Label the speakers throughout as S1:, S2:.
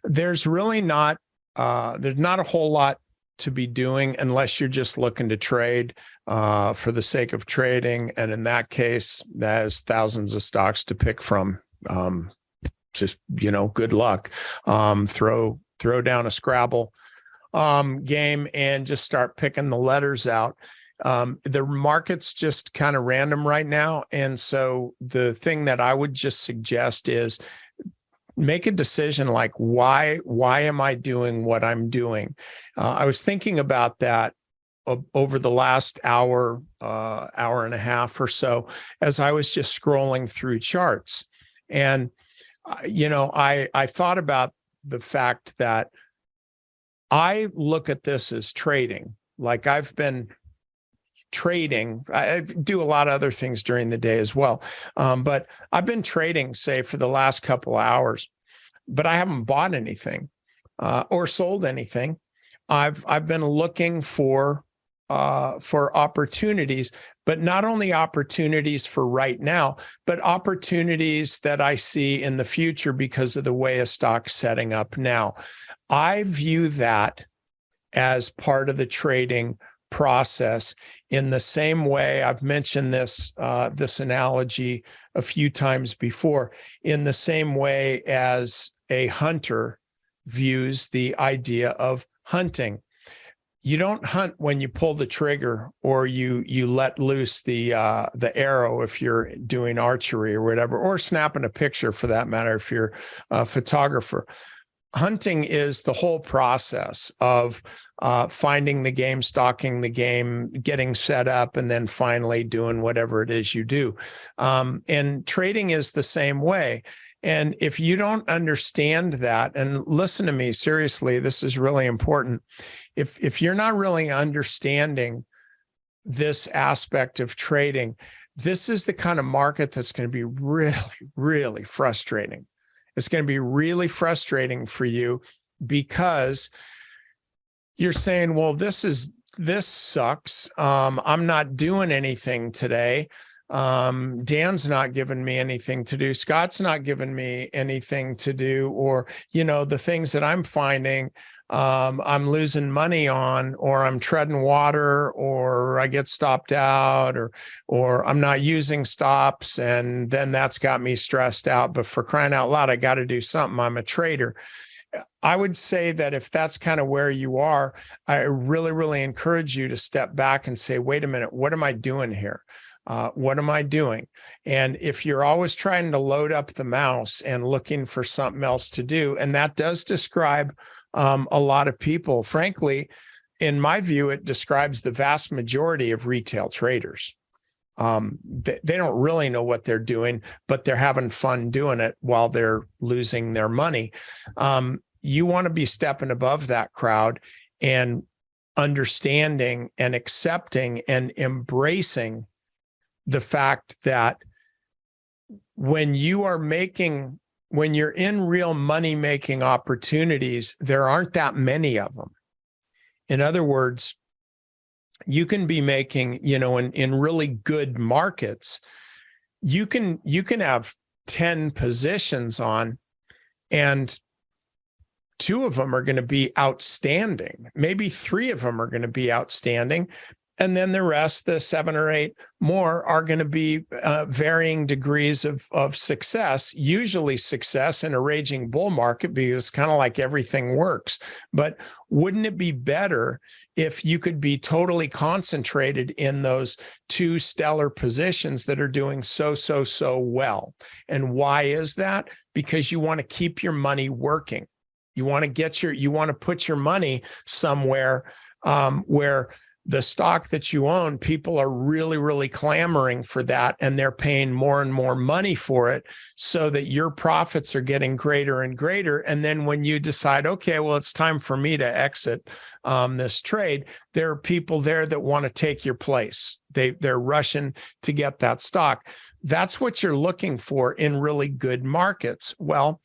S1: There's really not, there's not a whole lot to be doing unless you're just looking to trade for the sake of trading. And in that case, there's thousands of stocks to pick from. Just, good luck. Throw down a Scrabble game and just start picking the letters out. The market's just kind of random right now. And so the thing that I would just suggest is make a decision like, why am I doing what I'm doing? I was thinking about that over the last hour and a half or so, as I was just scrolling through charts. And, I thought about the fact that I look at this as trading. Like, I've been trading. I do a lot of other things during the day as well. But I've been trading, say, for the last couple of hours, but I haven't bought anything or sold anything. I've been looking for opportunities, but not only opportunities for right now, but opportunities that I see in the future because of the way a stock's setting up now. I view that as part of the trading process in the same way I've mentioned this analogy a few times before, in the same way as a hunter views the idea of hunting. You don't hunt when you pull the trigger or you let loose the arrow if you're doing archery or whatever, or snapping a picture for that matter if you're a photographer. Hunting is the whole process of finding the game, stalking the game, getting set up, and then finally doing whatever it is you do. And trading is the same way. And if you don't understand that, and listen to me seriously, this is really important. If you're not really understanding this aspect of trading, this is the kind of market that's going to be really, really frustrating. It's going to be really frustrating for you because you're saying, well, this sucks. I'm not doing anything today. Dan's not giving me anything to do. Scott's not giving me anything to do. Or, the things that I'm finding, I'm losing money on, or I'm treading water, or I get stopped out, or I'm not using stops. And then that's got me stressed out. But for crying out loud, I got to do something. I'm a trader. I would say that if that's kind of where you are, I really, really encourage you to step back and say, wait a minute, what am I doing here? What am I doing? And if you're always trying to load up the mouse and looking for something else to do, and that does describe a lot of people, frankly, in my view, it describes the vast majority of retail traders. They don't really know what they're doing, but they're having fun doing it while they're losing their money. You want to be stepping above that crowd and understanding and accepting and embracing the fact that when you're in real money-making opportunities, there aren't that many of them. In other words, you can be making, in really good markets, you can have 10 positions on, and 2 of them are going to be outstanding. Maybe 3 of them are going to be outstanding. And then the rest, the 7 or 8 more, are going to be varying degrees of success, usually success in a raging bull market, because kind of like everything works. But wouldn't it be better if you could be totally concentrated in those 2 stellar positions that are doing so well? And why is that? Because you want to keep your money working. You want to put your money somewhere where the stock that you own, people are really, really clamoring for that, and they're paying more and more money for it, so that your profits are getting greater and greater. And then when you decide, okay, well, it's time for me to exit this trade, there are people there that want to take your place. They're rushing to get that stock. That's what you're looking for in really good markets. Well,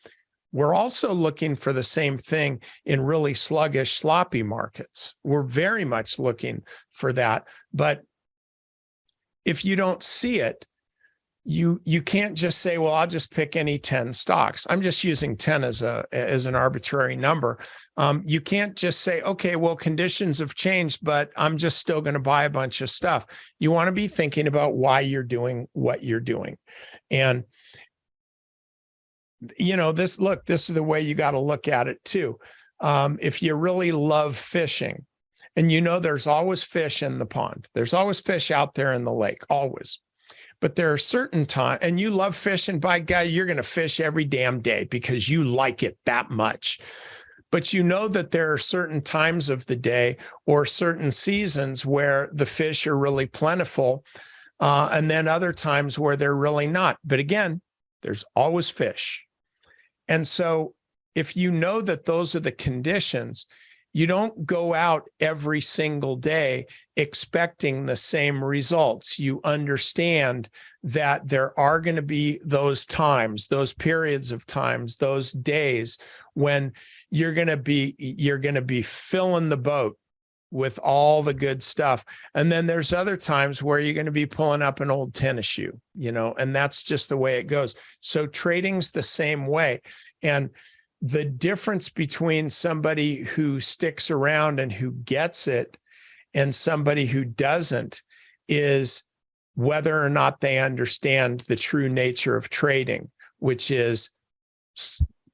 S1: we're also looking for the same thing in really sluggish, sloppy markets. We're very much looking for that. But if you don't see it, you can't just say, well, I'll just pick any 10 stocks. I'm just using 10 as an arbitrary number. You can't just say, okay, well, conditions have changed, but I'm just still going to buy a bunch of stuff. You want to be thinking about why you're doing what you're doing. And this is the way you got to look at it too. If you really love fishing, and there's always fish in the pond, there's always fish out there in the lake, always. But there are certain times, and you love fishing, by God, you're going to fish every damn day because you like it that much. But that there are certain times of the day or certain seasons where the fish are really plentiful, and then other times where they're really not. But again, there's always fish. And so if that those are the conditions, you don't go out every single day expecting the same results. You understand that there are going to be those times, those periods of times, those days when you're going to be filling the boat with all the good stuff. And then there's other times where you're going to be pulling up an old tennis shoe, and that's just the way it goes. So trading's the same way. And the difference between somebody who sticks around and who gets it and somebody who doesn't is whether or not they understand the true nature of trading, which is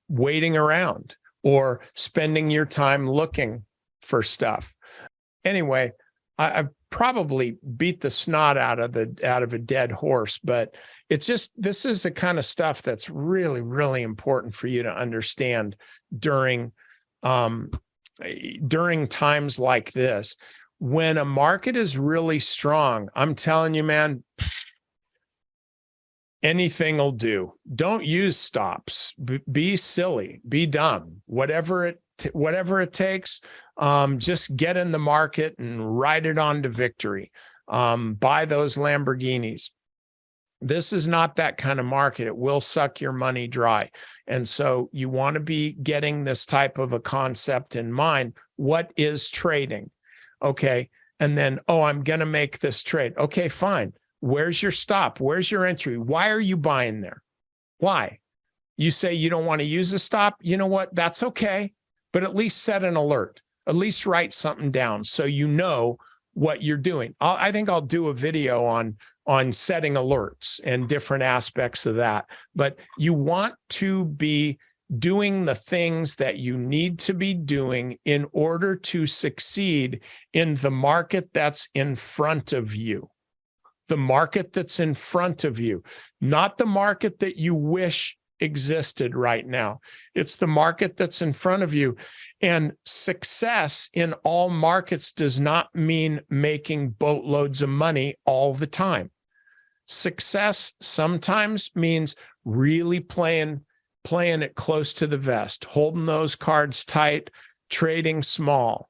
S1: waiting around or spending your time looking for stuff. Anyway, I've probably beat the snot out of a dead horse, but this is the kind of stuff that's really, really important for you to understand during times like this. When a market is really strong, I'm telling you, man, anything will do. Don't use stops. Be silly. Be dumb. Whatever it takes, just get in the market and ride it on to victory. Buy those Lamborghinis. This is not that kind of market. It will suck your money dry. And so you want to be getting this type of a concept in mind. What is trading? Okay. And then, I'm going to make this trade. Okay, fine. Where's your stop? Where's your entry? Why are you buying there? Why? You say you don't want to use a stop. You know what? That's okay. But at least set an alert. At least write something down so you know what you're doing. I think I'll do a video on setting alerts and different aspects of that. But you want to be doing the things that you need to be doing in order to succeed in the market that's in front of you. The market that's in front of you, not the market that you wish existed right now. It's the market that's in front of you. And success in all markets does not mean making boatloads of money all the time. Success sometimes means really playing it close to the vest, holding those cards tight, trading small,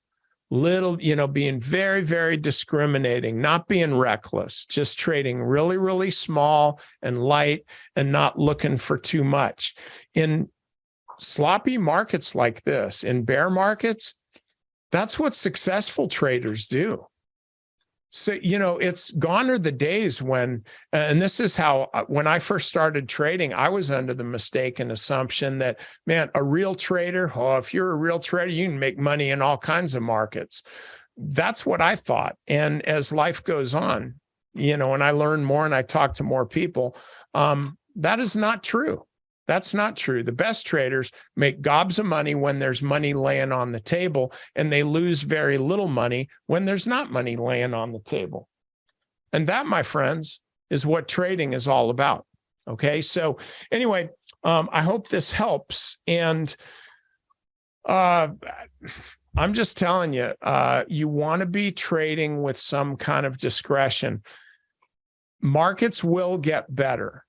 S1: being very, very discriminating, not being reckless, just trading really, really small and light and not looking for too much. In sloppy markets like this, in bear markets, that's what successful traders do. So, it's gone are the days when, and this is how, when I first started trading, I was under the mistaken assumption that, man, a real trader, if you're a real trader, you can make money in all kinds of markets. That's what I thought. And as life goes on, and I learn more and I talk to more people, that is not true. That's not true. The best traders make gobs of money when there's money laying on the table, and they lose very little money when there's not money laying on the table. And that, my friends, is what trading is all about. Okay. So anyway, I hope this helps. And I'm just telling you, you want to be trading with some kind of discretion. Markets will get better.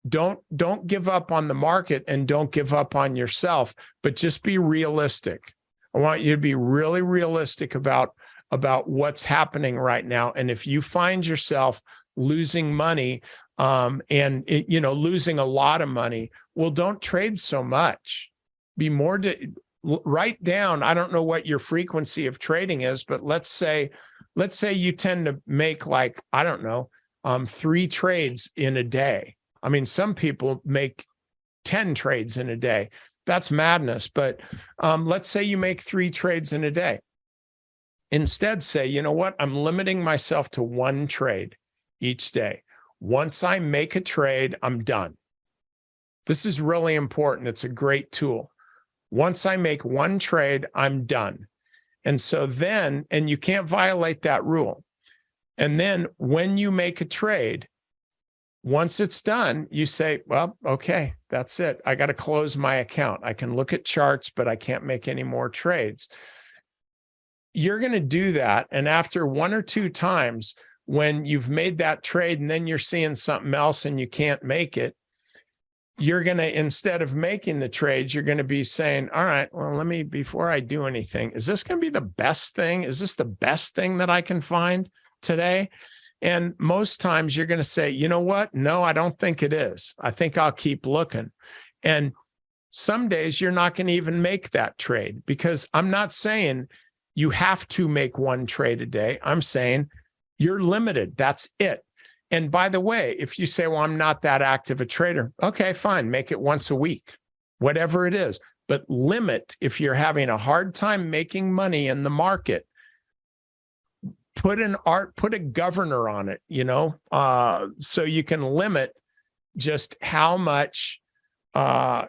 S1: Don't give up on the market and don't give up on yourself, but just be realistic. I want you to be really realistic about what's happening right now. And if you find yourself losing money, losing a lot of money, well, don't trade so much. Be more write down. I don't know what your frequency of trading is, but let's say you tend to make, like, I don't know, 3 trades in a day. I mean, some people make 10 trades in a day. That's madness. But let's say you make 3 trades in a day. Instead, say, you know what? I'm limiting myself to 1 trade each day. Once I make a trade, I'm done. This is really important. It's a great tool. Once I make 1 trade, I'm done. And so then, and you can't violate that rule. And then when you make a trade, once it's done, you say, well, okay, that's it. I got to close my account. I can look at charts, but I can't make any more trades. You're going to do that. And after 1 or 2 times, when you've made that trade and then you're seeing something else and you can't make it, you're going to, instead of making the trades, you're going to be saying, all right, well, before I do anything, is this going to be the best thing? Is this the best thing that I can find today? And most times you're going to say, you know what? No, I don't think it is. I think I'll keep looking. And some days you're not going to even make that trade, because I'm not saying you have to make 1 trade a day. I'm saying you're limited. That's it. And by the way, if you say, well, I'm not that active a trader, okay, fine, make it once a week, whatever it is. But limit, if you're having a hard time making money in the market, put a governor on it, so you can limit just how much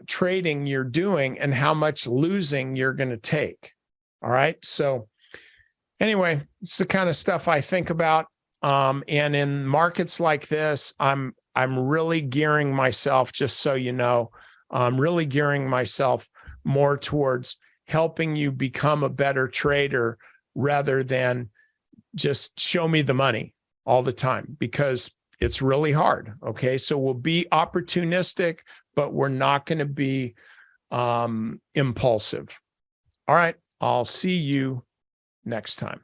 S1: trading you're doing and how much losing you're going to take. All right. So anyway, it's the kind of stuff I think about. And in markets like this, I'm really gearing myself, just so you know, I'm really gearing myself more towards helping you become a better trader rather than just show me the money all the time, because it's really hard. Okay. So we'll be opportunistic, but we're not going to be impulsive. All right. I'll see you next time.